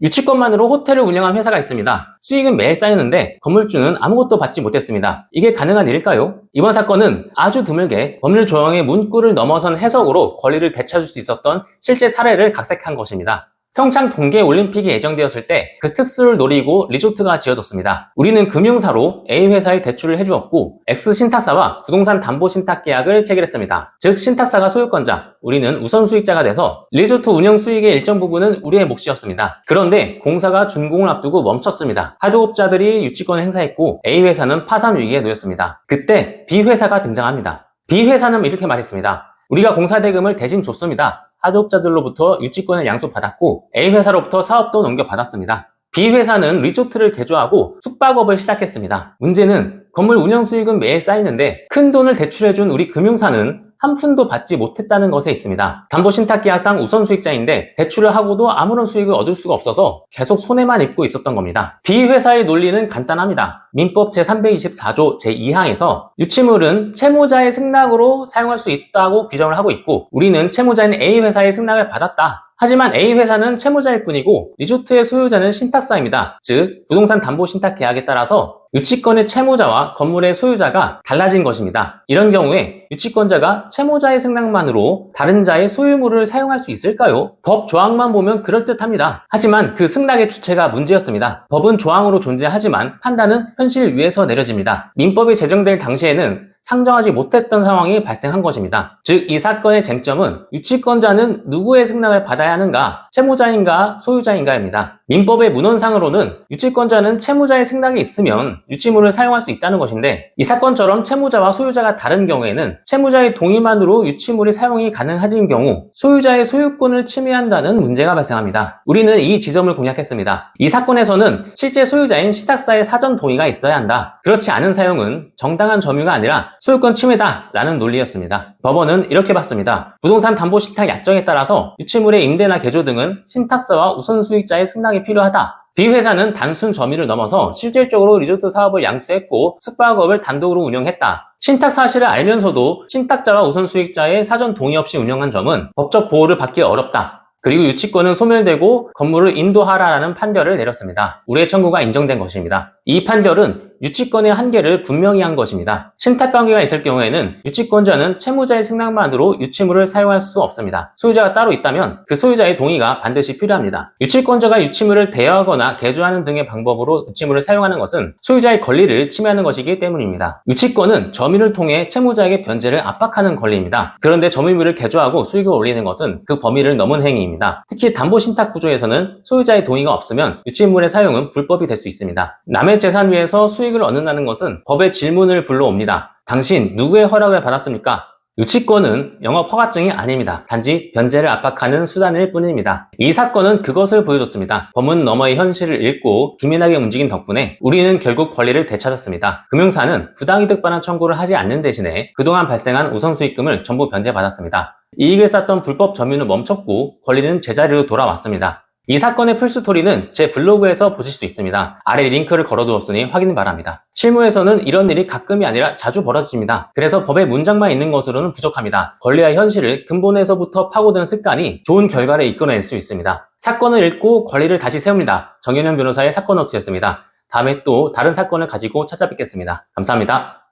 유치권만으로 호텔을 운영한 회사가 있습니다. 수익은 매일 쌓이는데 건물주는 아무것도 받지 못했습니다. 이게 가능한 일일까요? 이번 사건은 아주 드물게 법률 조항의 문구를 넘어선 해석으로 권리를 되찾을 수 있었던 실제 사례를 각색한 것입니다. 평창 동계올림픽이 예정되었을 때 그 특수를 노리고 리조트가 지어졌습니다. 우리는 금융사로 A회사에 대출을 해주었고 X신탁사와 부동산 담보신탁 계약을 체결했습니다. 즉 신탁사가 소유권자, 우리는 우선수익자가 돼서 리조트 운영 수익의 일정 부분은 우리의 몫이었습니다. 그런데 공사가 준공을 앞두고 멈췄습니다. 하도업자들이 유치권을 행사했고 A회사는 파산 위기에 놓였습니다. 그때 B회사가 등장합니다. B회사는 이렇게 말했습니다. 우리가 공사 대금을 대신 줬습니다. 하도업자들로부터 유치권을 양수받았고 A회사로부터 사업도 넘겨받았습니다. B회사는 리조트를 개조하고 숙박업을 시작했습니다. 문제는 건물 운영 수익은 매일 쌓이는데 큰 돈을 대출해준 우리 금융사는 한 푼도 받지 못했다는 것에 있습니다. 담보신탁계약상 우선수익자인데 대출을 하고도 아무런 수익을 얻을 수가 없어서 계속 손해만 입고 있었던 겁니다. B회사의 논리는 간단합니다. 민법 제324조 제2항에서 유치물은 채무자의 승낙으로 사용할 수 있다고 규정을 하고 있고 우리는 채무자인 A회사의 승낙을 받았다. 하지만 A회사는 채무자일 뿐이고 리조트의 소유자는 신탁사입니다. 즉 부동산 담보 신탁 계약에 따라서 유치권의 채무자와 건물의 소유자가 달라진 것입니다. 이런 경우에 유치권자가 채무자의 승낙만으로 다른 자의 소유물을 사용할 수 있을까요? 법 조항만 보면 그럴듯합니다. 하지만 그 승낙의 주체가 문제였습니다. 법은 조항으로 존재하지만 판단은 현실 위에서 내려집니다. 민법이 제정될 당시에는 상정하지 못했던 상황이 발생한 것입니다. 즉, 이 사건의 쟁점은 유치권자는 누구의 승낙을 받아야 하는가, 채무자인가, 소유자인가입니다. 민법의 문헌상으로는 유치권자는 채무자의 승낙이 있으면 유치물을 사용할 수 있다는 것인데 이 사건처럼 채무자와 소유자가 다른 경우에는 채무자의 동의만으로 유치물이 사용이 가능해진 경우 소유자의 소유권을 침해한다는 문제가 발생합니다. 우리는 이 지점을 공략했습니다. 이 사건에서는 실제 소유자인 신탁사의 사전 동의가 있어야 한다. 그렇지 않은 사용은 정당한 점유가 아니라 소유권 침해다 라는 논리였습니다. 법원은 이렇게 봤습니다. 부동산 담보신탁 약정에 따라서 유치물의 임대나 개조 등은 신탁사와 우선수익자의 승낙이 필요하다. B회사는 단순 점유를 넘어서 실질적으로 리조트 사업을 양수했고 숙박업을 단독으로 운영했다. 신탁 사실을 알면서도 신탁자와 우선수익자의 사전 동의 없이 운영한 점은 법적 보호를 받기 어렵다. 그리고 유치권은 소멸되고 건물을 인도하라라는 판결을 내렸습니다. 우뢰 청구가 인정된 것입니다. 이 판결은 유치권의 한계를 분명히 한 것입니다. 신탁관계가 있을 경우에는 유치권자는 채무자의 승낙만으로 유치물을 사용할 수 없습니다. 소유자가 따로 있다면 그 소유자의 동의가 반드시 필요합니다. 유치권자가 유치물을 대여하거나 개조하는 등의 방법으로 유치물을 사용하는 것은 소유자의 권리를 침해하는 것이기 때문입니다. 유치권은 점유를 통해 채무자에게 변제를 압박하는 권리입니다. 그런데 점유물을 개조하고 수익을 올리는 것은 그 범위를 넘은 행위입니다. 특히 담보신탁 구조에서는 소유자의 동의가 없으면 유치물의 사용은 불법이 될 수 있습니다. 남의 재산 위에서 수익을 얻는다는 것은 법의 질문을 불러옵니다. 당신 누구의 허락을 받았습니까? 유치권은 영업 허가증이 아닙니다. 단지 변제를 압박하는 수단일 뿐입니다. 이 사건은 그것을 보여줬습니다. 법문 너머의 현실을 읽고 기민하게 움직인 덕분에 우리는 결국 권리를 되찾았습니다. 금융사는 부당이득 반환 청구를 하지 않는 대신에 그동안 발생한 우선수익금을 전부 변제받았습니다. 이익을 쌓던 불법 점유는 멈췄고 권리는 제자리로 돌아왔습니다. 이 사건의 풀스토리는 제 블로그에서 보실 수 있습니다. 아래 링크를 걸어두었으니 확인 바랍니다. 실무에서는 이런 일이 가끔이 아니라 자주 벌어집니다. 그래서 법의 문장만 있는 것으로는 부족합니다. 권리와 현실을 근본에서부터 파고드는 습관이 좋은 결과를 이끌어낼 수 있습니다. 사건을 읽고 권리를 다시 세웁니다. 정현현 변호사의 사건 노트였습니다. 다음에 또 다른 사건을 가지고 찾아뵙겠습니다. 감사합니다.